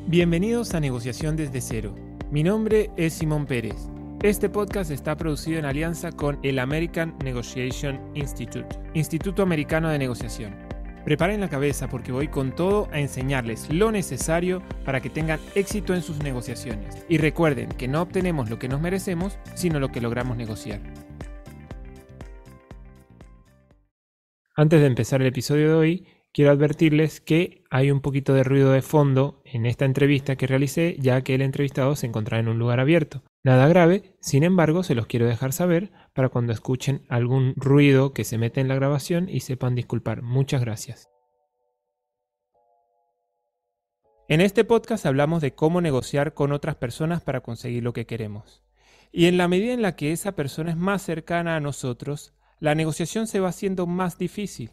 Bienvenidos a Negociación desde Cero. Mi nombre es Simón Pérez. Este podcast está producido en alianza con el American Negotiation Institute, Instituto Americano de Negociación. Preparen la cabeza porque voy con todo a enseñarles lo necesario para que tengan éxito en sus negociaciones. Y recuerden que no obtenemos lo que nos merecemos, sino lo que logramos negociar. Antes de empezar el episodio de hoy, quiero advertirles que hay un poquito de ruido de fondo en esta entrevista que realicé, ya que el entrevistado se encontraba en un lugar abierto. Nada grave, sin embargo, se los quiero dejar saber para cuando escuchen algún ruido que se mete en la grabación y sepan disculpar. Muchas gracias. En este podcast hablamos de cómo negociar con otras personas para conseguir lo que queremos. Y en la medida en la que esa persona es más cercana a nosotros, la negociación se va haciendo más difícil.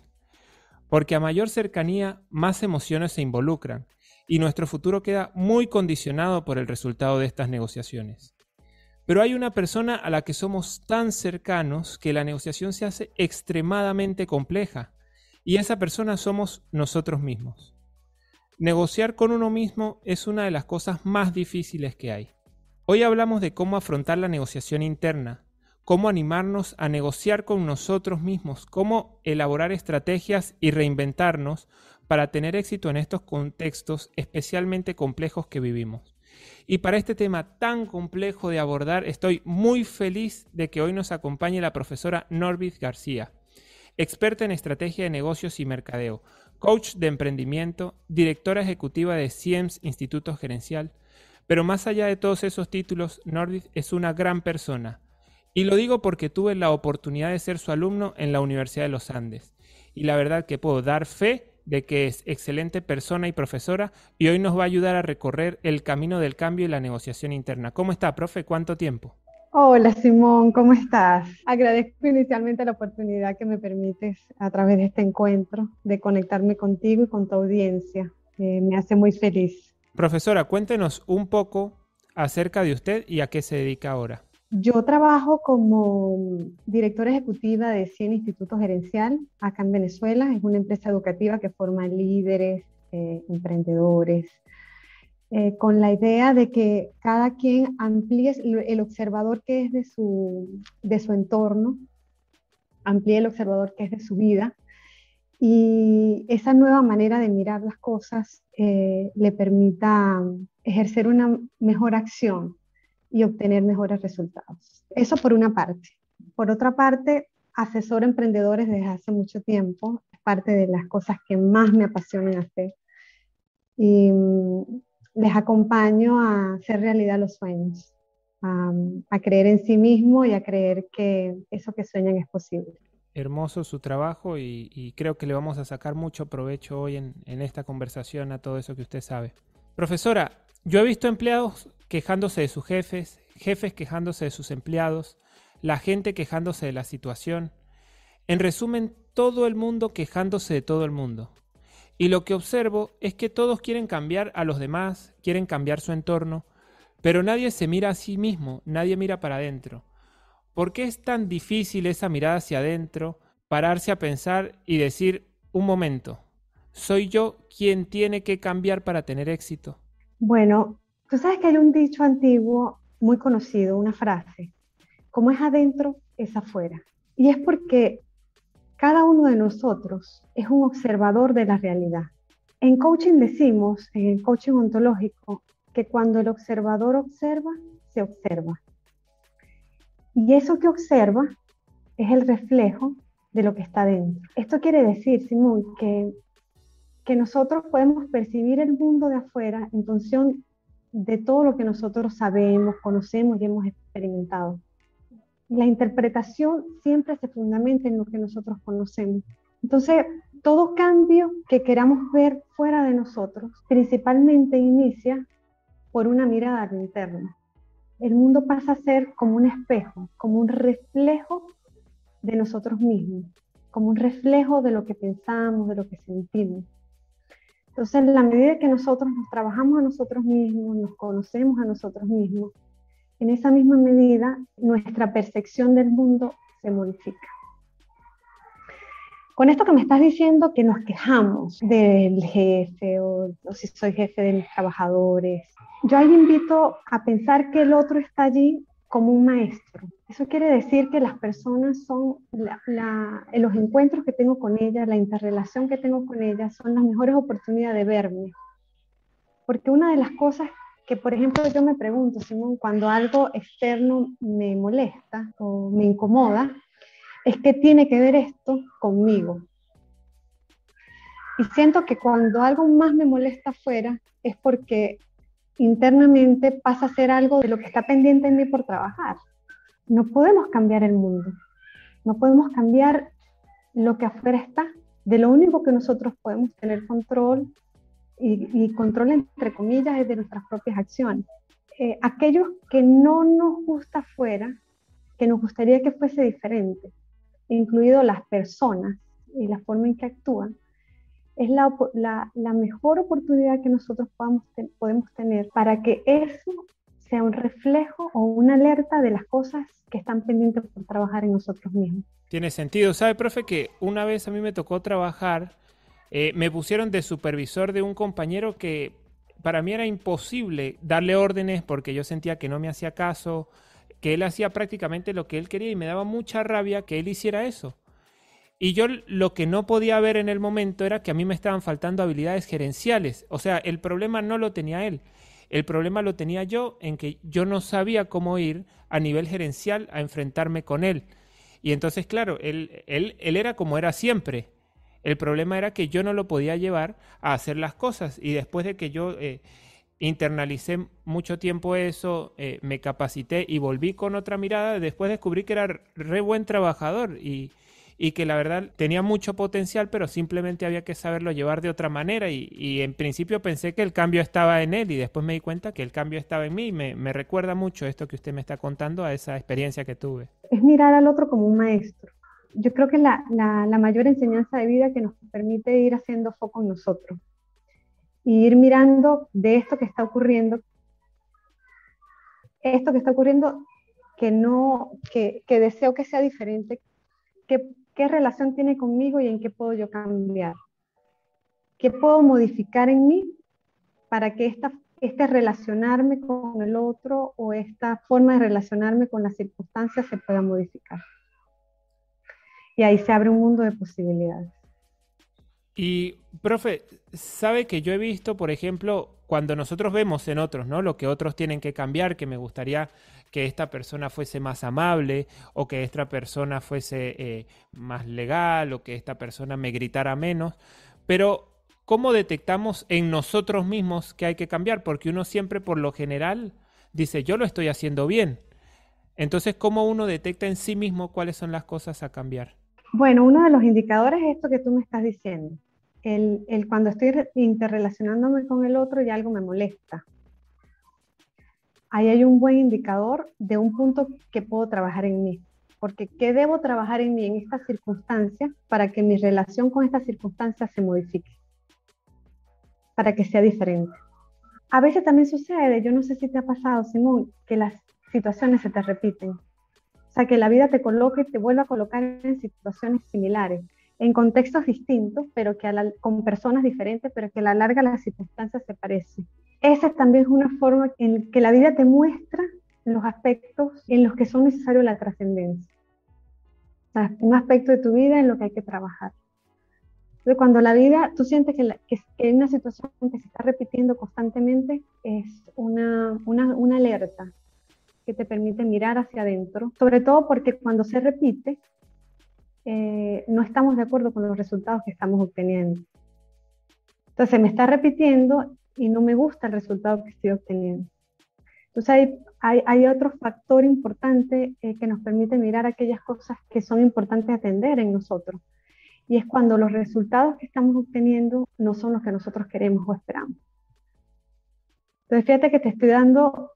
Porque a mayor cercanía, más emociones se involucran y nuestro futuro queda muy condicionado por el resultado de estas negociaciones. Pero hay una persona a la que somos tan cercanos que la negociación se hace extremadamente compleja y esa persona somos nosotros mismos. Negociar con uno mismo es una de las cosas más difíciles que hay. Hoy hablamos de cómo afrontar la negociación interna, cómo animarnos a negociar con nosotros mismos, cómo elaborar estrategias y reinventarnos para tener éxito en estos contextos especialmente complejos que vivimos. Y para este tema tan complejo de abordar, estoy muy feliz de que hoy nos acompañe la profesora Norbith García, experta en estrategia de negocios y mercadeo, coach de emprendimiento, directora ejecutiva de Siems Instituto Gerencial. Pero más allá de todos esos títulos, Norbith es una gran persona. Y lo digo porque tuve la oportunidad de ser su alumno en la Universidad de los Andes. Y la verdad que puedo dar fe de que es excelente persona y profesora y hoy nos va a ayudar a recorrer el camino del cambio y la negociación interna. ¿Cómo está, profe? ¿Cuánto tiempo? Hola Simón, ¿cómo estás? Agradezco inicialmente la oportunidad que me permites a través de este encuentro de conectarme contigo y con tu audiencia. Me hace muy feliz. Profesora, cuéntenos un poco acerca de usted y a qué se dedica ahora. Yo trabajo como directora ejecutiva de CIEN Instituto Gerencial acá en Venezuela. Es una empresa educativa que forma líderes, emprendedores, con la idea de que cada quien amplíe el observador que es de su entorno, amplíe el observador que es de su vida, y esa nueva manera de mirar las cosas le permita ejercer una mejor acción y obtener mejores resultados. Eso por una parte. Por otra parte, asesoro emprendedores desde hace mucho tiempo. Es parte de las cosas que más me apasionan hacer. Y les acompaño a hacer realidad los sueños, a creer en sí mismo y a creer que eso que sueñan es posible. Hermoso su trabajo y creo que le vamos a sacar mucho provecho hoy en esta conversación a todo eso que usted sabe. Profesora, yo he visto empleados quejándose de sus jefes, jefes quejándose de sus empleados, la gente quejándose de la situación. En resumen, todo el mundo quejándose de todo el mundo. Y lo que observo es que todos quieren cambiar a los demás, quieren cambiar su entorno, pero nadie se mira a sí mismo, nadie mira para adentro. ¿Por qué es tan difícil esa mirada hacia adentro, pararse a pensar y decir, un momento, ¿soy yo quien tiene que cambiar para tener éxito? Bueno, tú sabes que hay un dicho antiguo muy conocido, una frase: como es adentro, es afuera. Y es porque cada uno de nosotros es un observador de la realidad. En coaching decimos, en el coaching ontológico, que cuando el observador observa, se observa. Y eso que observa es el reflejo de lo que está dentro. Esto quiere decir, Simón, que nosotros podemos percibir el mundo de afuera en función de todo lo que nosotros sabemos, conocemos y hemos experimentado. La interpretación siempre se fundamenta en lo que nosotros conocemos. Entonces, todo cambio que queramos ver fuera de nosotros, principalmente inicia por una mirada al interno. El mundo pasa a ser como un espejo, como un reflejo de nosotros mismos, como un reflejo de lo que pensamos, de lo que sentimos. Entonces, en la medida que nosotros nos trabajamos a nosotros mismos, nos conocemos a nosotros mismos, en esa misma medida nuestra percepción del mundo se modifica. Con esto que me estás diciendo que nos quejamos del jefe o si soy jefe de mis trabajadores, yo ahí invito a pensar que el otro está allí como un maestro. Eso quiere decir que las personas son, los encuentros que tengo con ellas, la interrelación que tengo con ellas son las mejores oportunidades de verme. Porque una de las cosas que, por ejemplo, yo me pregunto, Simón, cuando algo externo me molesta o me incomoda, es que tiene que ver esto conmigo. Y siento que cuando algo más me molesta afuera es porque internamente pasa a ser algo de lo que está pendiente en mí por trabajar. No podemos cambiar el mundo, no podemos cambiar lo que afuera está. De lo único que nosotros podemos tener control, y control entre comillas, es de nuestras propias acciones. Aquellos que no nos gusta afuera, que nos gustaría que fuese diferente, incluido las personas y la forma en que actúan, es la mejor oportunidad que nosotros podemos tener para que eso sea un reflejo o una alerta de las cosas que están pendientes por trabajar en nosotros mismos. Tiene sentido. ¿Sabe, profe, que una vez a mí me tocó trabajar, me pusieron de supervisor de un compañero que para mí era imposible darle órdenes porque yo sentía que no me hacía caso, que él hacía prácticamente lo que él quería y me daba mucha rabia que él hiciera eso. Y yo lo que no podía ver en el momento era que a mí me estaban faltando habilidades gerenciales. O sea, el problema no lo tenía él. El problema lo tenía yo en que yo no sabía cómo ir a nivel gerencial a enfrentarme con él. Y entonces, claro, él era como era siempre. El problema era que yo no lo podía llevar a hacer las cosas. Y después de que yo internalicé mucho tiempo eso, me capacité y volví con otra mirada, después descubrí que era re buen trabajador y que la verdad tenía mucho potencial, pero simplemente había que saberlo llevar de otra manera y en principio pensé que el cambio estaba en él y después me di cuenta que el cambio estaba en mí y me recuerda mucho esto que usted me está contando a esa experiencia que tuve. Es mirar al otro como un maestro. Yo creo que la mayor enseñanza de vida que nos permite ir haciendo foco en nosotros y ir mirando de esto que está ocurriendo que no, que deseo que sea diferente, qué relación tiene conmigo y en qué puedo yo cambiar, qué puedo modificar en mí para que este relacionarme con el otro o esta forma de relacionarme con las circunstancias se pueda modificar. Y ahí se abre un mundo de posibilidades. Y, profe, sabe que yo he visto, por ejemplo, cuando nosotros vemos en otros, ¿no? Lo que otros tienen que cambiar, que me gustaría que esta persona fuese más amable o que esta persona fuese más legal o que esta persona me gritara menos, pero ¿cómo detectamos en nosotros mismos que hay que cambiar? Porque uno siempre, por lo general, dice, yo lo estoy haciendo bien. Entonces, ¿cómo uno detecta en sí mismo cuáles son las cosas a cambiar? Bueno, uno de los indicadores es esto que tú me estás diciendo. Cuando estoy interrelacionándome con el otro y algo me molesta. Ahí hay un buen indicador de un punto que puedo trabajar en mí. Porque ¿qué debo trabajar en mí en esta circunstancia para que mi relación con esta circunstancia se modifique? Para que sea diferente. A veces también sucede, yo no sé si te ha pasado, Simón, que las situaciones se te repiten. O sea, que la vida te coloca y te vuelve a colocar en situaciones similares, en contextos distintos, pero con personas diferentes, pero que a la larga las circunstancias se parecen. Esa también es una forma en que la vida te muestra los aspectos en los que son necesarios la trascendencia. O sea, un aspecto de tu vida en lo que hay que trabajar. Entonces, cuando la vida, tú sientes que hay una situación que se está repitiendo constantemente, es una alerta que te permite mirar hacia adentro, sobre todo porque cuando se repite, no estamos de acuerdo con los resultados que estamos obteniendo. Entonces me está repitiendo y no me gusta el resultado que estoy obteniendo. Entonces hay otro factor importante que nos permite mirar aquellas cosas que son importantes atender en nosotros. Y es cuando los resultados que estamos obteniendo no son los que nosotros queremos o esperamos. Entonces fíjate que te estoy dando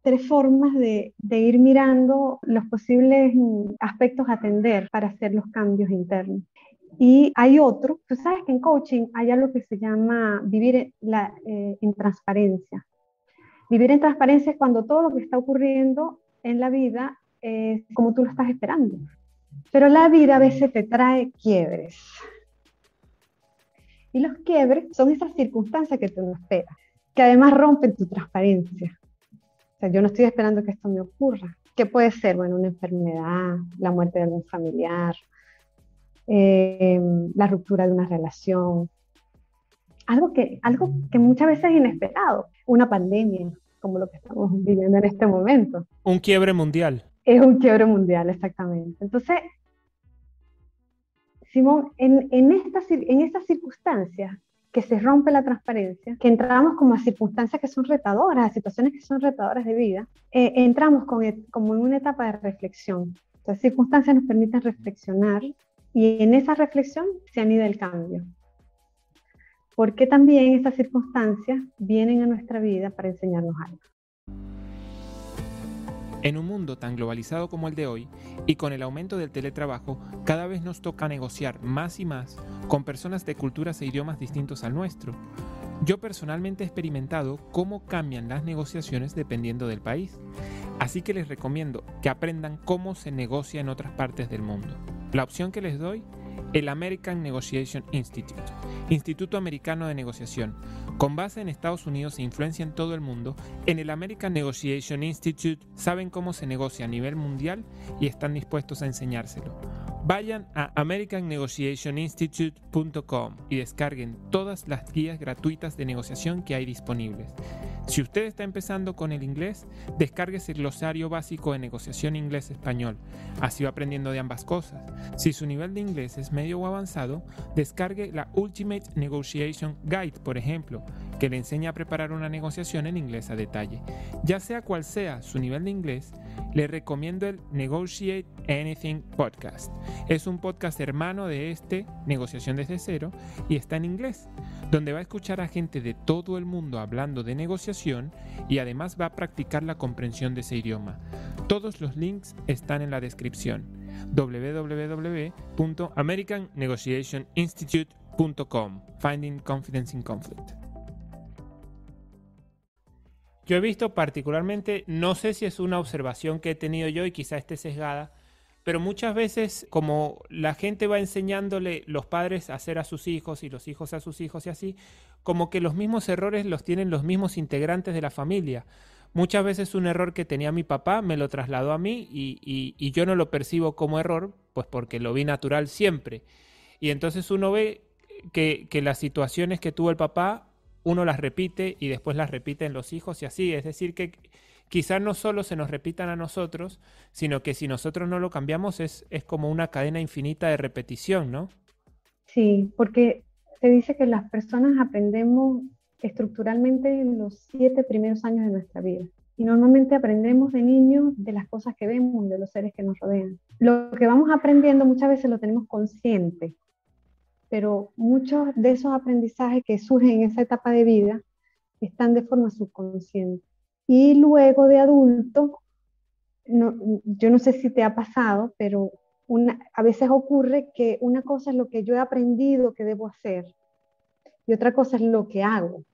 3 formas de ir mirando los posibles aspectos a atender para hacer los cambios internos. Y hay otro, tú sabes que en coaching hay algo que se llama vivir en transparencia. Vivir en transparencia es cuando todo lo que está ocurriendo en la vida es como tú lo estás esperando. Pero la vida a veces te trae quiebres. Y los quiebres son esas circunstancias que tú no esperas, que además rompen tu transparencia. O sea, yo no estoy esperando que esto me ocurra. ¿Qué puede ser? Bueno, una enfermedad, la muerte de algún familiar, eh, la ruptura de una relación, algo que muchas veces es inesperado, una pandemia, como lo que estamos viviendo en este momento. Un quiebre mundial. Es un quiebre mundial, exactamente. Entonces, Simón, en estas circunstancias que se rompe la transparencia, que entramos como a circunstancias que son retadoras, a situaciones que son retadoras de vida, entramos como en una etapa de reflexión. Las circunstancias nos permiten reflexionar y en esa reflexión se anida el cambio. Porque también esas circunstancias vienen a nuestra vida para enseñarnos algo. En un mundo tan globalizado como el de hoy, y con el aumento del teletrabajo, cada vez nos toca negociar más y más con personas de culturas e idiomas distintos al nuestro. Yo personalmente he experimentado cómo cambian las negociaciones dependiendo del país, así que les recomiendo que aprendan cómo se negocia en otras partes del mundo. La opción que les doy, el American Negotiation Institute, Instituto Americano de Negociación. Con base en Estados Unidos e influencia en todo el mundo, en el American Negotiation Institute saben cómo se negocia a nivel mundial y están dispuestos a enseñárselo. Vayan a americannegotiationinstitute.com y descarguen todas las guías gratuitas de negociación que hay disponibles. Si usted está empezando con el inglés, descárguese el glosario básico de negociación inglés-español. Así va aprendiendo de ambas cosas. Si su nivel de inglés es medio o avanzado, descargue la Ultimate Negotiation Guide, por ejemplo, que le enseña a preparar una negociación en inglés a detalle. Ya sea cual sea su nivel de inglés, le recomiendo el Negotiate Anything Podcast. Es un podcast hermano de este, Negociación desde cero, y está en inglés, donde va a escuchar a gente de todo el mundo hablando de negociación y además va a practicar la comprensión de ese idioma. Todos los links están en la descripción. www.americannegotiationinstitute.com Finding Confidence in Conflict. Yo he visto particularmente, no sé si es una observación que he tenido yo y quizá esté sesgada, pero muchas veces como la gente va enseñándole los padres a hacer a sus hijos y los hijos a sus hijos y así, como que los mismos errores los tienen los mismos integrantes de la familia. Muchas veces un error que tenía mi papá me lo trasladó a mí y yo no lo percibo como error, pues porque lo vi natural siempre. Y entonces uno ve que las situaciones que tuvo el papá, uno las repite y después las repite en los hijos y así. Es decir, que quizás no solo se nos repitan a nosotros, sino que si nosotros no lo cambiamos es como una cadena infinita de repetición, ¿no? Sí, porque se dice que las personas aprendemos estructuralmente en los 7 primeros años de nuestra vida. Y normalmente aprendemos de niños de las cosas que vemos, de los seres que nos rodean. Lo que vamos aprendiendo muchas veces lo tenemos consciente, pero muchos de esos aprendizajes que surgen en esa etapa de vida están de forma subconsciente. Y luego de adulto, yo no sé si te ha pasado, pero a veces ocurre que una cosa es lo que yo he aprendido que debo hacer y otra cosa es lo que hago.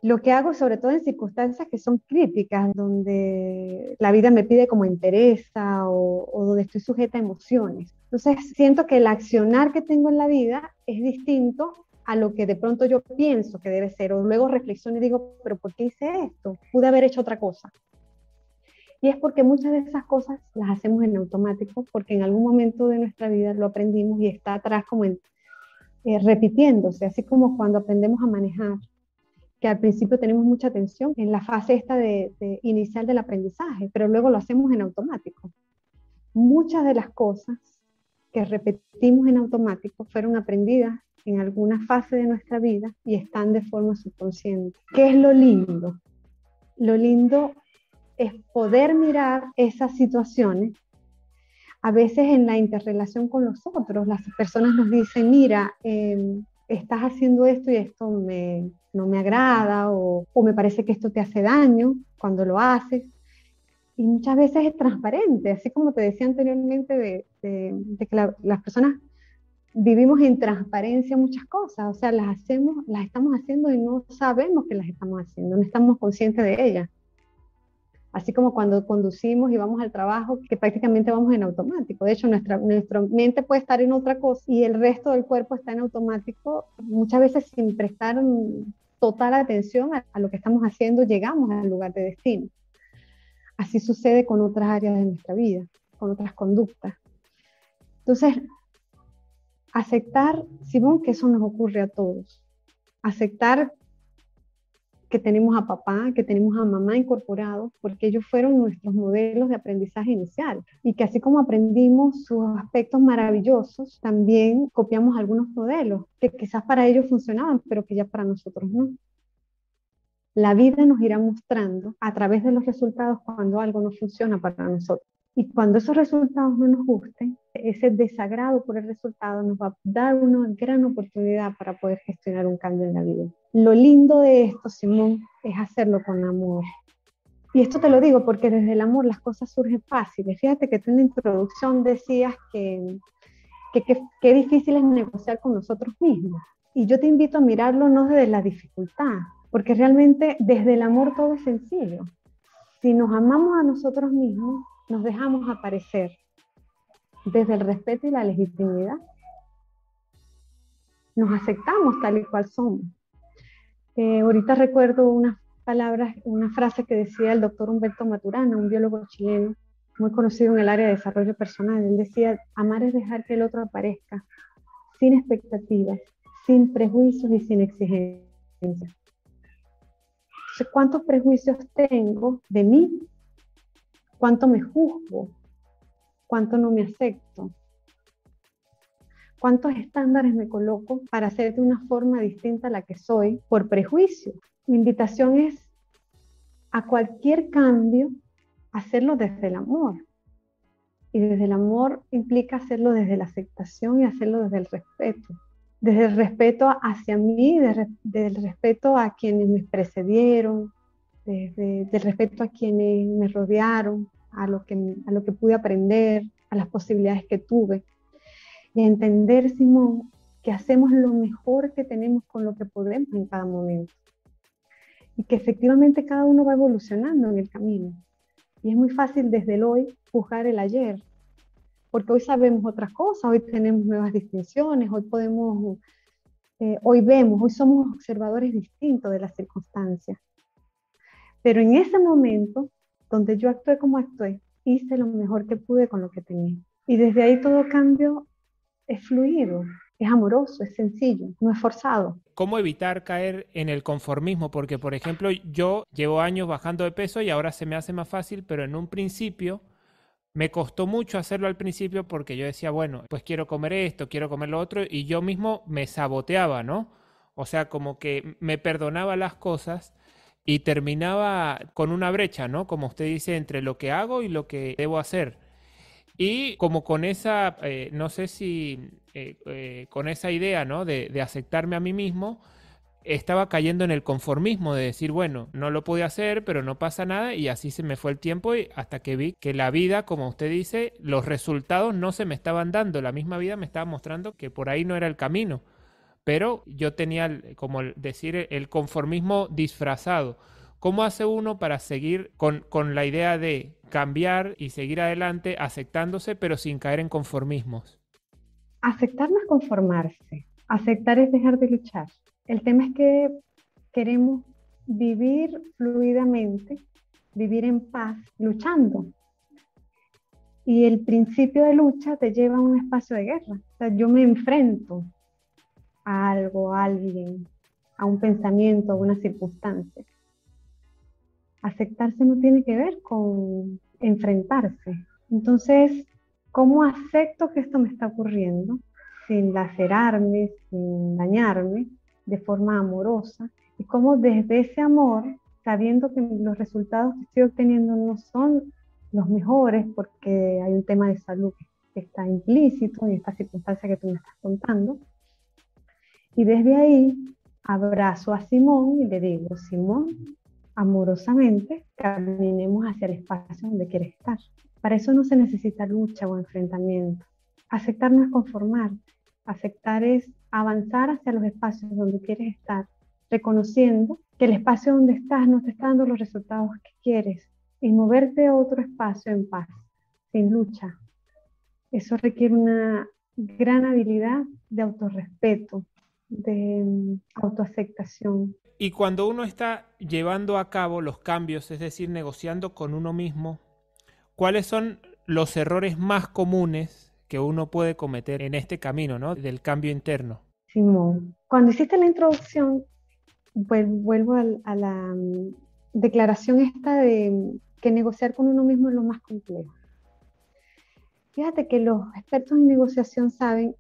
Lo que hago sobre todo en circunstancias que son críticas, donde la vida me pide como interesa o donde estoy sujeta a emociones. Entonces siento que el accionar que tengo en la vida es distinto a lo que de pronto yo pienso que debe ser, o luego reflexiono y digo, pero ¿por qué hice esto? Pude haber hecho otra cosa. Y es porque muchas de esas cosas las hacemos en automático, porque en algún momento de nuestra vida lo aprendimos y está atrás como repitiéndose, así como cuando aprendemos a manejar, que al principio tenemos mucha atención en la fase esta inicial del aprendizaje, pero luego lo hacemos en automático. Muchas de las cosas que repetimos en automático fueron aprendidas en alguna fase de nuestra vida y están de forma subconsciente. ¿Qué es lo lindo? Lo lindo es poder mirar esas situaciones. A veces en la interrelación con los otros, las personas nos dicen, mira, estás haciendo esto y esto no me agrada o me parece que esto te hace daño cuando lo haces. Y muchas veces es transparente, así como te decía anteriormente de que las personas vivimos en transparencia muchas cosas, o sea, las estamos haciendo y no sabemos que las estamos haciendo, no estamos conscientes de ellas. Así como cuando conducimos y vamos al trabajo, que prácticamente vamos en automático. De hecho, nuestra mente puede estar en otra cosa y el resto del cuerpo está en automático, muchas veces sin prestar total atención a lo que estamos haciendo, llegamos al lugar de destino. Así sucede con otras áreas de nuestra vida, con otras conductas. Entonces, aceptar, Simón, que eso nos ocurre a todos. Aceptar que tenemos a papá, que tenemos a mamá incorporados, porque ellos fueron nuestros modelos de aprendizaje inicial. Y que así como aprendimos sus aspectos maravillosos, también copiamos algunos modelos que quizás para ellos funcionaban, pero que ya para nosotros no. La vida nos irá mostrando a través de los resultados cuando algo no funciona para nosotros. Y cuando esos resultados no nos gusten, ese desagrado por el resultado nos va a dar una gran oportunidad para poder gestionar un cambio en la vida. Lo lindo de esto, Simón, es hacerlo con amor. Y esto te lo digo porque desde el amor las cosas surgen fáciles. Fíjate que tú en la introducción decías que difícil es negociar con nosotros mismos. Y yo te invito a mirarlo no desde la dificultad, porque realmente desde el amor todo es sencillo. Si nos amamos a nosotros mismos, nos dejamos aparecer desde el respeto y la legitimidad. Nos aceptamos tal y cual somos. Ahorita recuerdo unas palabras, una frase que decía el doctor Humberto Maturana, un biólogo chileno, muy conocido en el área de desarrollo personal. Él decía, amar es dejar que el otro aparezca, sin expectativas, sin prejuicios y sin exigencias. Entonces, ¿cuántos prejuicios tengo de mí? ¿Cuánto me juzgo? ¿Cuánto no me acepto? ¿Cuántos estándares me coloco para ser de una forma distinta a la que soy por prejuicio? Mi invitación es a cualquier cambio, hacerlo desde el amor. Y desde el amor implica hacerlo desde la aceptación y hacerlo desde el respeto. Desde el respeto hacia mí, desde el respeto a quienes me precedieron, desde el respeto a quienes me rodearon, a lo que pude aprender, a las posibilidades que tuve. Y a entender, Simón, que hacemos lo mejor que tenemos con lo que podemos en cada momento. Y que efectivamente cada uno va evolucionando en el camino. Y es muy fácil desde el hoy juzgar el ayer, porque hoy sabemos otras cosas, hoy tenemos nuevas distinciones, hoy podemos, hoy vemos, hoy somos observadores distintos de las circunstancias. Pero en ese momento, donde yo actué como actué, hice lo mejor que pude con lo que tenía. Y desde ahí todo cambio es fluido, es amoroso, es sencillo, no es forzado. ¿Cómo evitar caer en el conformismo? Porque, por ejemplo, yo llevo años bajando de peso y ahora se me hace más fácil, pero en un principio me costó mucho hacerlo al principio porque yo decía, bueno, pues quiero comer esto, quiero comer lo otro, y yo mismo me saboteaba, ¿no? O sea, como que me perdonaba las cosas y terminaba con una brecha, ¿no? Como usted dice, entre lo que hago y lo que debo hacer. Y como con esa, no sé si con esa idea, ¿no? De aceptarme a mí mismo, estaba cayendo en el conformismo de decir, bueno, no lo pude hacer, pero no pasa nada, y así se me fue el tiempo y hasta que vi que la vida, como usted dice, los resultados no se me estaban dando, la misma vida me estaba mostrando que por ahí no era el camino, pero yo tenía, como decir, el conformismo disfrazado. ¿Cómo hace uno para seguir con la idea de cambiar y seguir adelante, aceptándose, pero sin caer en conformismos? Aceptar no es conformarse, aceptar es dejar de luchar. El tema es que queremos vivir fluidamente, vivir en paz, luchando. Y el principio de lucha te lleva a un espacio de guerra. O sea, yo me enfrento a algo, a alguien, a un pensamiento, a una circunstancia. Aceptarse no tiene que ver con enfrentarse. Entonces, ¿cómo acepto que esto me está ocurriendo sin lacerarme, sin dañarme, de forma amorosa? Y cómo desde ese amor, sabiendo que los resultados que estoy obteniendo no son los mejores porque hay un tema de salud que está implícito en esta circunstancia que tú me estás contando, y desde ahí abrazo a Simón y le digo, Simón, amorosamente caminemos hacia el espacio donde quieres estar. Para eso no se necesita lucha o enfrentamiento. Aceptar no es conformar, aceptar es avanzar hacia los espacios donde quieres estar, reconociendo que el espacio donde estás no te está dando los resultados que quieres en moverte a otro espacio en paz, sin lucha. Eso requiere una gran habilidad de autorrespeto, de autoaceptación. Y cuando uno está llevando a cabo los cambios, es decir, negociando con uno mismo, ¿cuáles son los errores más comunes que uno puede cometer en este camino, ¿no? Del cambio interno? Simón, cuando hiciste la introducción, vuelvo a la declaración esta de que negociar con uno mismo es lo más complejo. Fíjate que los expertos en negociación saben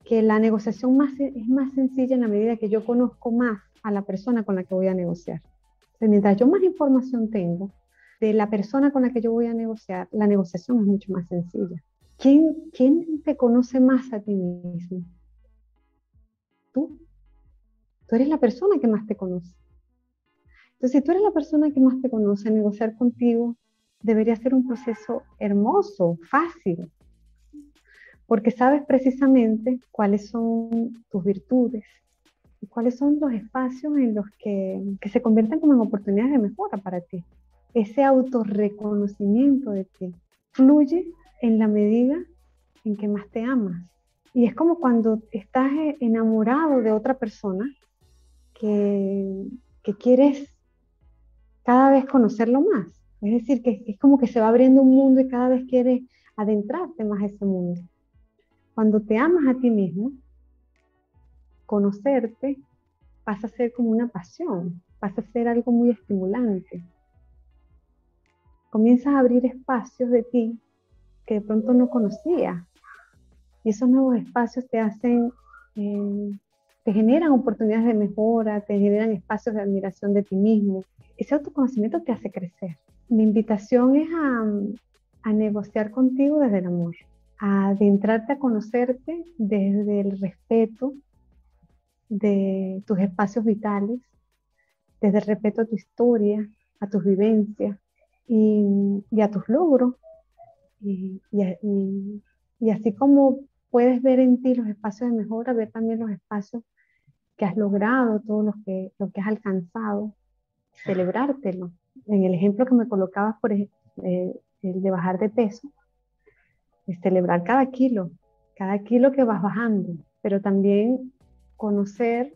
que la negociación es más sencilla en la medida que yo conozco más a la persona con la que voy a negociar. O sea, mientras yo más información tengo de la persona con la que yo voy a negociar, la negociación es mucho más sencilla. ¿Quién te conoce más a ti mismo? Tú. Tú eres la persona que más te conoce. Entonces, si tú eres la persona que más te conoce, negociar contigo debería ser un proceso hermoso, fácil, porque sabes precisamente cuáles son tus virtudes y cuáles son los espacios en los que se convierten como en oportunidades de mejora para ti. Ese autorreconocimiento de ti fluye en la medida en que más te amas. Y es como cuando estás enamorado de otra persona que quieres cada vez conocerlo más. Es decir, que es como que se va abriendo un mundo y cada vez quieres adentrarte más a ese mundo. Cuando te amas a ti mismo, conocerte pasa a ser como una pasión, pasa a ser algo muy estimulante. Comienzas a abrir espacios de ti que de pronto no conocías. Y esos nuevos espacios te hacen, te generan oportunidades de mejora, te generan espacios de admiración de ti mismo. Ese autoconocimiento te hace crecer. Mi invitación es a negociar contigo desde el amor, a adentrarte a conocerte desde el respeto de tus espacios vitales, desde el respeto a tu historia, a tus vivencias y a tus logros. Y así como puedes ver en ti los espacios de mejora, ver también los espacios que has logrado, todo lo que has alcanzado, celebrártelo. En el ejemplo que me colocabas, por ejemplo, el de bajar de peso, es celebrar cada kilo que vas bajando, pero también conocer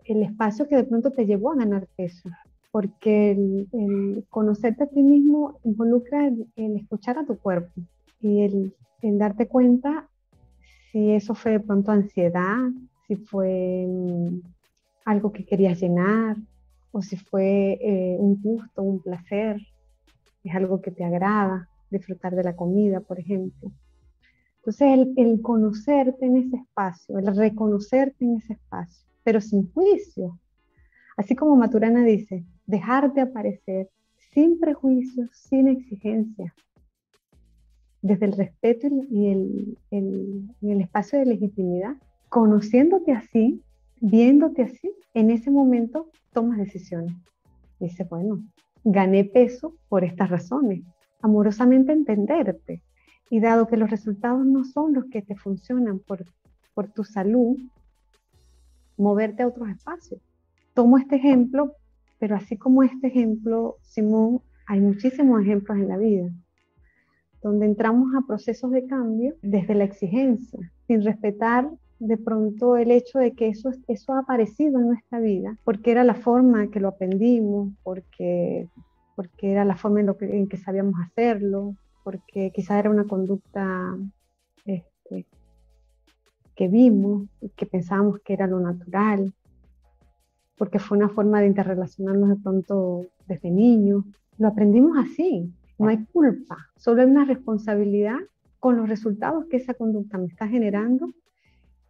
el espacio que de pronto te llevó a ganar peso, porque el conocerte a ti mismo involucra el escuchar a tu cuerpo y el darte cuenta si eso fue de pronto ansiedad, si fue algo que querías llenar, o si fue un gusto, un placer, es algo que te agrada, disfrutar de la comida, por ejemplo. Entonces, el conocerte en ese espacio, el reconocerte en ese espacio, pero sin juicio. Así como Maturana dice, dejar de aparecer sin prejuicios, sin exigencias, desde el respeto y el espacio de legitimidad, conociéndote así, viéndote así, en ese momento tomas decisiones. Dices, bueno, gané peso por estas razones. Amorosamente entenderte. Y dado que los resultados no son los que te funcionan por tu salud, moverte a otros espacios. Tomo este ejemplo, pero así como este ejemplo, Simón, hay muchísimos ejemplos en la vida, donde entramos a procesos de cambio desde la exigencia, sin respetar de pronto el hecho de que eso ha aparecido en nuestra vida, porque era la forma que lo aprendimos, porque era la forma en que sabíamos hacerlo, porque quizás era una conducta que vimos, que pensábamos que era lo natural, porque fue una forma de interrelacionarnos de pronto desde niños. Lo aprendimos así, no hay culpa, solo hay una responsabilidad con los resultados que esa conducta me está generando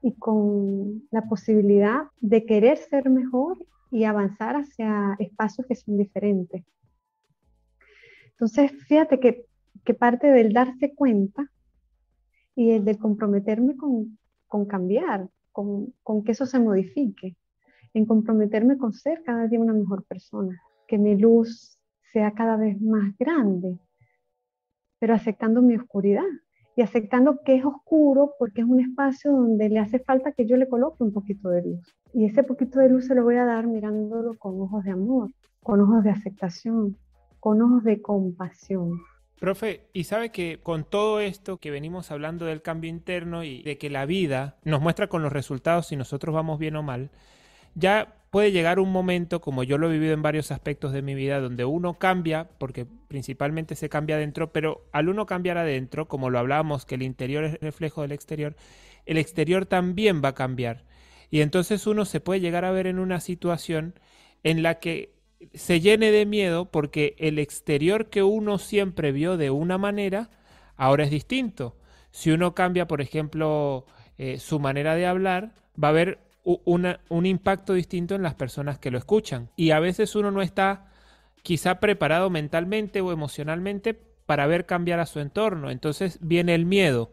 y con la posibilidad de querer ser mejor y avanzar hacia espacios que son diferentes. Entonces, fíjate que parte del darse cuenta y el de comprometerme con cambiar, con que eso se modifique, en comprometerme con ser cada día una mejor persona, que mi luz sea cada vez más grande, pero aceptando mi oscuridad y aceptando que es oscuro porque es un espacio donde le hace falta que yo le coloque un poquito de luz. Y ese poquito de luz se lo voy a dar mirándolo con ojos de amor, con ojos de aceptación, con ojos de compasión. Profe, y sabe que con todo esto que venimos hablando del cambio interno y de que la vida nos muestra con los resultados si nosotros vamos bien o mal, ya puede llegar un momento, como yo lo he vivido en varios aspectos de mi vida, donde uno cambia, porque principalmente se cambia adentro, pero al uno cambiar adentro, como lo hablábamos, que el interior es reflejo del exterior, el exterior también va a cambiar. Y entonces uno se puede llegar a ver en una situación en la que se llene de miedo porque el exterior que uno siempre vio de una manera, ahora es distinto. Si uno cambia, por ejemplo, su manera de hablar, va a haber un impacto distinto en las personas que lo escuchan. Y a veces uno no está quizá preparado mentalmente o emocionalmente para ver cambiar a su entorno. Entonces viene el miedo.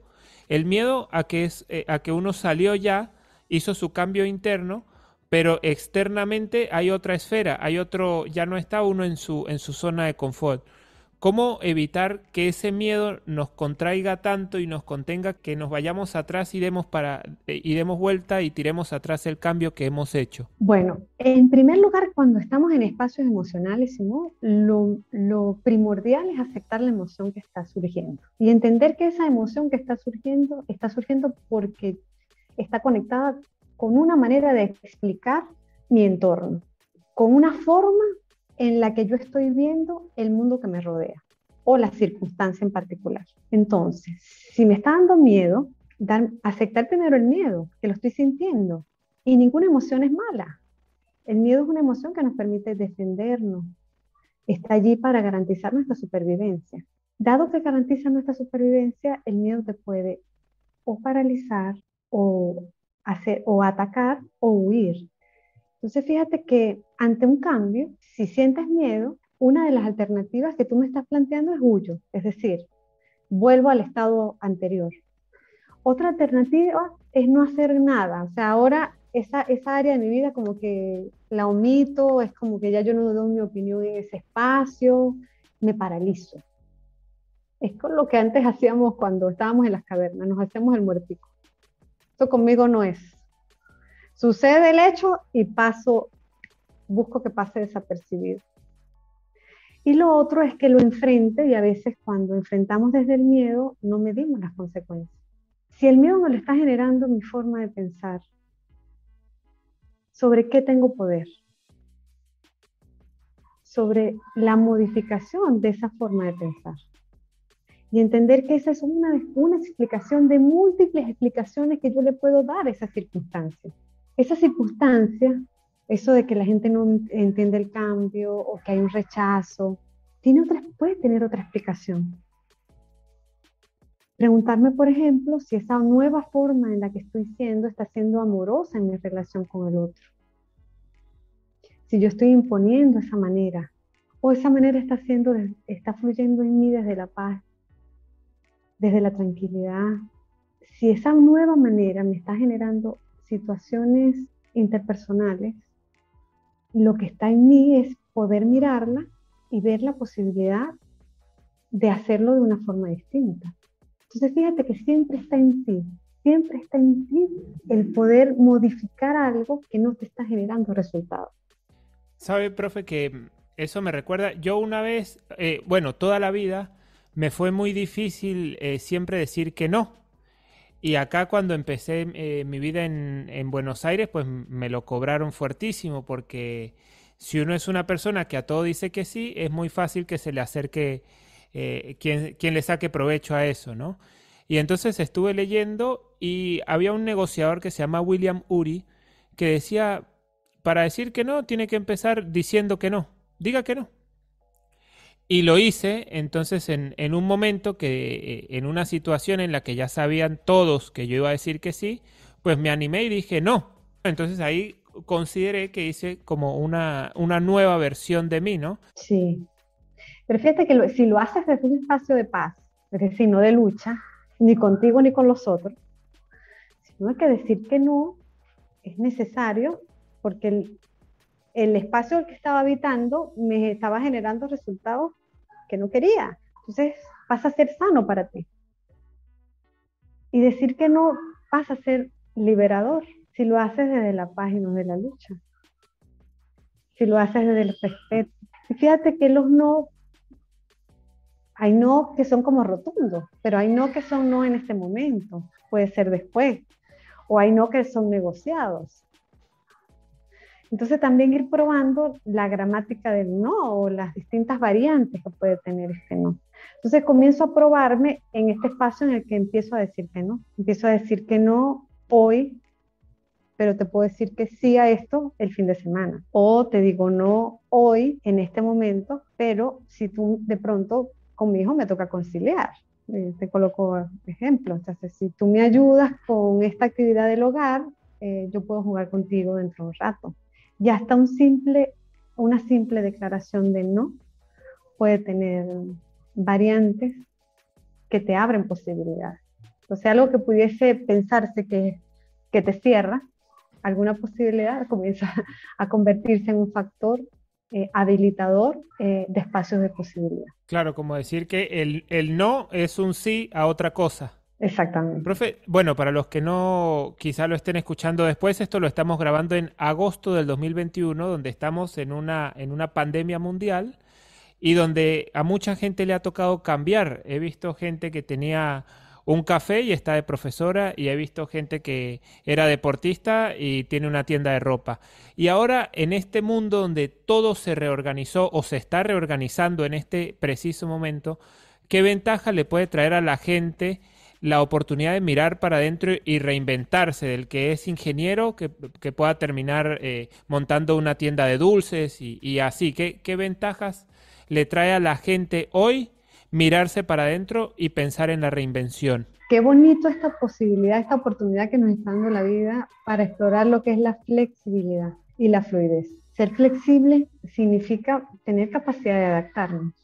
El miedo a que uno salió ya, hizo su cambio interno, pero externamente hay otra esfera, hay otro, ya no está uno en su zona de confort. ¿Cómo evitar que ese miedo nos contraiga tanto y nos contenga que nos vayamos atrás y demos vuelta y tiremos atrás el cambio que hemos hecho? Bueno, en primer lugar, cuando estamos en espacios emocionales, ¿no? Lo primordial es aceptar la emoción que está surgiendo y entender que esa emoción que está surgiendo porque está conectada con una manera de explicar mi entorno, con una forma en la que yo estoy viendo el mundo que me rodea o la circunstancia en particular. Entonces, si me está dando miedo, aceptar primero el miedo, que lo estoy sintiendo. Y ninguna emoción es mala. El miedo es una emoción que nos permite defendernos. Está allí para garantizar nuestra supervivencia. Dado que garantiza nuestra supervivencia, el miedo te puede o paralizar o o atacar o huir. Entonces fíjate que ante un cambio, si sientes miedo, una de las alternativas que tú me estás planteando es huyo, es decir, vuelvo al estado anterior. Otra alternativa es no hacer nada, o sea, ahora esa área de mi vida como que la omito, es como que ya yo no doy mi opinión en ese espacio, me paralizo. Es con lo que antes hacíamos cuando estábamos en las cavernas, nos hacemos el muertico. Eso conmigo no es. Sucede el hecho y busco que pase desapercibido. Y lo otro es que lo enfrente, y a veces cuando enfrentamos desde el miedo no medimos las consecuencias. Si el miedo me lo está generando mi forma de pensar, ¿sobre qué tengo poder? Sobre la modificación de esa forma de pensar. Y entender que esa es una explicación de múltiples explicaciones que yo le puedo dar a esa circunstancia. Esa circunstancia, eso de que la gente no entiende el cambio o que hay un rechazo, puede tener otra explicación. Preguntarme, por ejemplo, si esa nueva forma en la que estoy siendo está siendo amorosa en mi relación con el otro. Si yo estoy imponiendo esa manera, o esa manera está fluyendo en mí desde la paz, desde la tranquilidad. Si esa nueva manera me está generando situaciones interpersonales, lo que está en mí es poder mirarla y ver la posibilidad de hacerlo de una forma distinta. Entonces fíjate que siempre está en ti el poder modificar algo que no te está generando resultados. ¿Sabe, profe, que eso me recuerda? Yo una vez, bueno, toda la vida me fue muy difícil siempre decir que no. Y acá cuando empecé mi vida en Buenos Aires, pues me lo cobraron fuertísimo, porque si uno es una persona que a todo dice que sí, es muy fácil que se le acerque quien le saque provecho a eso, ¿no? Y entonces estuve leyendo y había un negociador que se llama William Ury que decía, para decir que no, tiene que empezar diciendo que no, diga que no. Y lo hice entonces en un momento en una situación en la que ya sabían todos que yo iba a decir que sí, pues me animé y dije no. Entonces ahí consideré que hice como una nueva versión de mí, ¿no? Sí, pero fíjate que si lo haces desde un espacio de paz, es decir, no de lucha, ni contigo ni con los otros, sino hay que decir que no es necesario porque el espacio que estaba habitando me estaba generando resultados que no quería. Entonces pasa a ser sano para ti. Y decir que no pasa a ser liberador si lo haces desde la paz y no de la lucha. Si lo haces desde el respeto. Y fíjate que los no Hay no que son como rotundos, pero hay no que son no en este momento, puede ser después, o hay no que son negociados. Entonces también ir probando la gramática del no o las distintas variantes que puede tener este no. Entonces comienzo a probarme en este espacio en el que empiezo a decir que no. Empiezo a decir que no hoy, pero te puedo decir que sí a esto el fin de semana. O te digo no hoy, en este momento, pero si tú de pronto con mi hijo me toca conciliar. Te coloco ejemplos. Entonces, si tú me ayudas con esta actividad del hogar, yo puedo jugar contigo dentro de un rato. Ya hasta una simple declaración de no puede tener variantes que te abren posibilidades. Entonces, algo que pudiese pensarse que te cierra, alguna posibilidad comienza a convertirse en un factor habilitador de espacios de posibilidad. Claro, como decir que el no es un sí a otra cosa. Exactamente. Profe, bueno, para los que no quizá lo estén escuchando después, esto lo estamos grabando en agosto del 2021, donde estamos en una pandemia mundial y donde a mucha gente le ha tocado cambiar. He visto gente que tenía un café y está de profesora, y he visto gente que era deportista y tiene una tienda de ropa. Y ahora, en este mundo donde todo se reorganizó o se está reorganizando en este preciso momento, ¿qué ventaja le puede traer a la gente la oportunidad de mirar para adentro y reinventarse, del que es ingeniero, que pueda terminar montando una tienda de dulces y así? ¿Qué ventajas le trae a la gente hoy mirarse para adentro y pensar en la reinvención? Qué bonito esta posibilidad, esta oportunidad que nos está dando la vida para explorar lo que es la flexibilidad y la fluidez. Ser flexible significa tener capacidad de adaptarnos.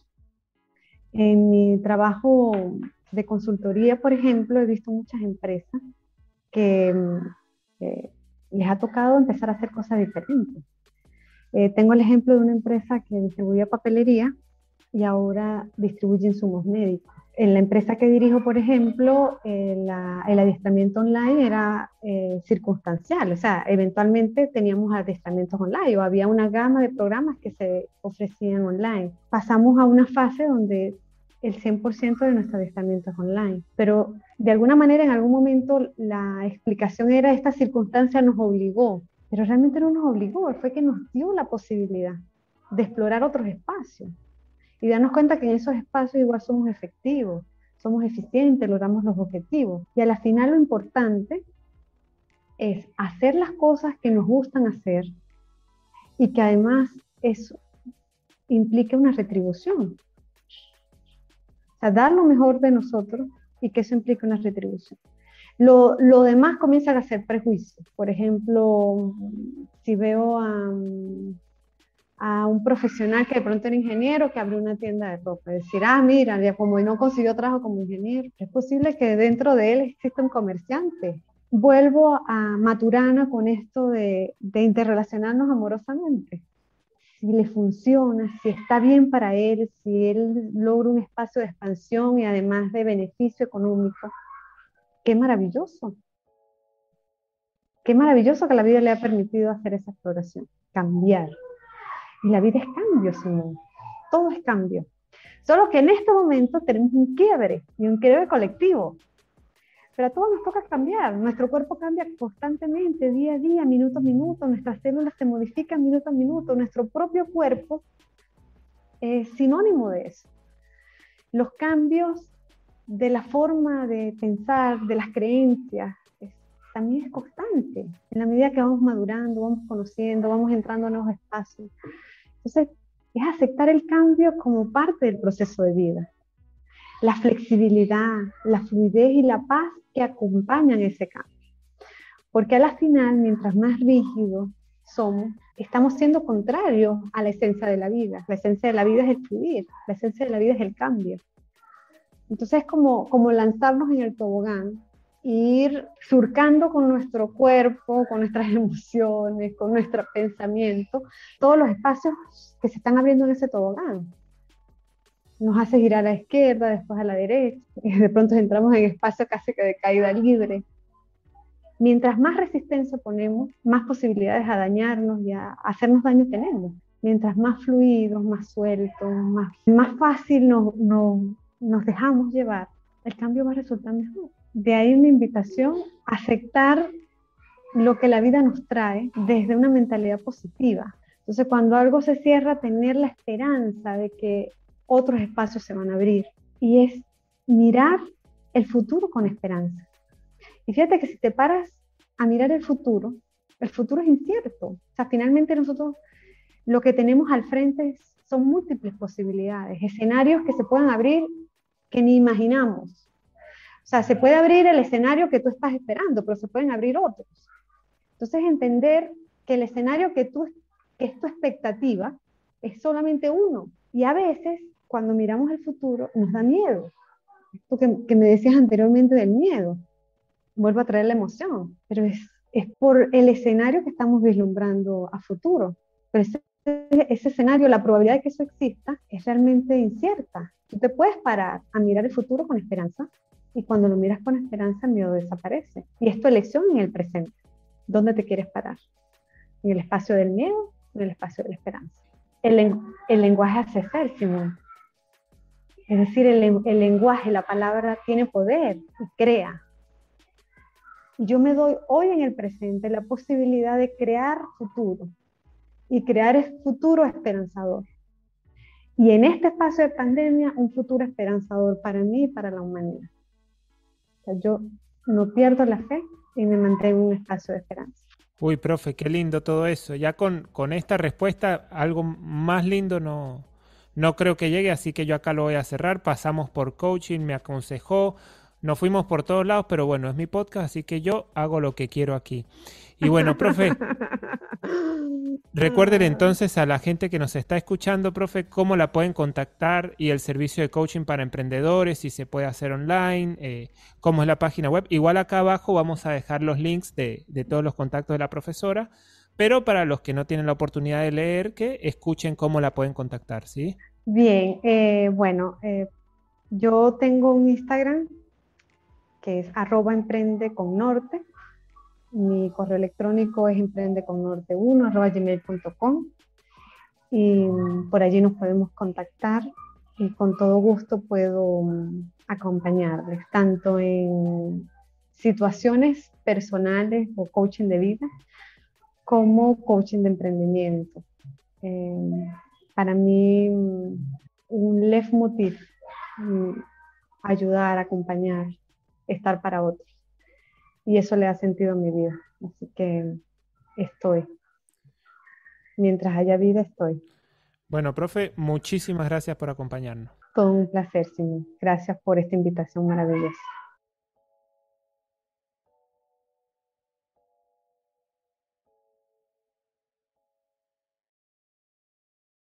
En mi trabajo de consultoría, por ejemplo, he visto muchas empresas que les ha tocado empezar a hacer cosas diferentes. Tengo el ejemplo de una empresa que distribuía papelería y ahora distribuye insumos médicos. En la empresa que dirijo, por ejemplo, el adiestramiento online era circunstancial, o sea, eventualmente teníamos adiestramientos online o había una gama de programas que se ofrecían online. Pasamos a una fase donde el 100% de nuestro adiestramiento es online, pero de alguna manera en algún momento la explicación era esta circunstancia nos obligó, pero realmente no nos obligó, fue que nos dio la posibilidad de explorar otros espacios y darnos cuenta que en esos espacios igual somos efectivos, somos eficientes, logramos los objetivos. Y a la final lo importante es hacer las cosas que nos gustan hacer y que además eso implique una retribución. O sea, dar lo mejor de nosotros y que eso implique una retribución. Lo demás comienza a ser prejuicios. Por ejemplo, si veo a un profesional que de pronto era ingeniero que abrió una tienda de ropa, decir, mira, ya como no consiguió trabajo como ingeniero, es posible que dentro de él exista un comerciante. Vuelvo a Maturana con esto de interrelacionarnos amorosamente. Si le funciona, si está bien para él, si él logra un espacio de expansión y además de beneficio económico, qué maravilloso. Qué maravilloso que la vida le ha permitido hacer esa exploración, cambiar. Y la vida es cambio, Simón. Todo es cambio. Solo que en este momento tenemos un quiebre, y un quiebre colectivo. Pero a todos nos toca cambiar. Nuestro cuerpo cambia constantemente, día a día, minuto a minuto. Nuestras células se modifican minuto a minuto. Nuestro propio cuerpo es sinónimo de eso. Los cambios de la forma de pensar, de las creencias, también es constante. En la medida que vamos madurando, vamos conociendo, vamos entrando a nuevos espacios. Entonces, es aceptar el cambio como parte del proceso de vida. La flexibilidad, la fluidez y la paz que acompañan ese cambio. Porque a la final, mientras más rígidos somos, estamos siendo contrarios a la esencia de la vida. La esencia de la vida es el fluir, la esencia de la vida es el cambio. Entonces es como lanzarnos en el tobogán, ir surcando con nuestro cuerpo, con nuestras emociones, con nuestro pensamiento, todos los espacios que se están abriendo en ese tobogán. Nos hace girar a la izquierda, después a la derecha, y de pronto entramos en espacio casi que de caída libre. Mientras más resistencia ponemos, más posibilidades a dañarnos y a hacernos daño tenemos. Mientras más fluidos, más sueltos, más fácil nos nos dejamos llevar, el cambio va a resultar mejor. De ahí una invitación a aceptar lo que la vida nos trae desde una mentalidad positiva. Entonces, cuando algo se cierra, tener la esperanza de que otros espacios se van a abrir. Y es mirar el futuro con esperanza. Y fíjate que si te paras a mirar el futuro es incierto. O sea, finalmente nosotros lo que tenemos al frente son múltiples posibilidades, escenarios que se puedan abrir que ni imaginamos. O sea, se puede abrir el escenario que tú estás esperando, pero se pueden abrir otros. Entonces, entender que el escenario que es tu expectativa es solamente uno. Y a veces, cuando miramos el futuro, nos da miedo. Esto que me decías anteriormente del miedo, vuelvo a traer la emoción, pero es por el escenario que estamos vislumbrando a futuro. Pero ese escenario, la probabilidad de que eso exista es realmente incierta. Tú te puedes parar a mirar el futuro con esperanza y cuando lo miras con esperanza el miedo desaparece. Y es tu elección en el presente. ¿Dónde te quieres parar? ¿En el espacio del miedo o en el espacio de la esperanza? El lenguaje hace ser, Simón. Es decir, el lenguaje, la palabra tiene poder y crea. Y yo me doy hoy en el presente la posibilidad de crear futuro y crear el futuro esperanzador. Y en este espacio de pandemia, un futuro esperanzador para mí y para la humanidad. O sea, yo no pierdo la fe y me mantengo en un espacio de esperanza. Uy, profe, qué lindo todo eso. Ya con esta respuesta, algo más lindo no creo que llegue, así que yo acá lo voy a cerrar. Pasamos por coaching, me aconsejó, nos fuimos por todos lados, pero bueno, es mi podcast, así que yo hago lo que quiero aquí. Y bueno, profe, recuerden entonces a la gente que nos está escuchando, profe, cómo la pueden contactar y el servicio de coaching para emprendedores, si se puede hacer online, cómo es la página web. Igual acá abajo vamos a dejar los links de todos los contactos de la profesora, pero para los que no tienen la oportunidad de leer, que escuchen cómo la pueden contactar, ¿sí? Bien, bueno, yo tengo un Instagram que es @emprende_con_norte. Mi correo electrónico es emprendeconnorte1@gmail.com y por allí nos podemos contactar y con todo gusto puedo acompañarles, tanto en situaciones personales o coaching de vida, como coaching de emprendimiento. Eh, para mí, un leitmotiv, mm, ayudar, acompañar, estar para otros. Y eso le ha sentido a mi vida. Así que estoy. Mientras haya vida, estoy. Bueno, profe, muchísimas gracias por acompañarnos. Todo un placer, Simón. Gracias por esta invitación maravillosa.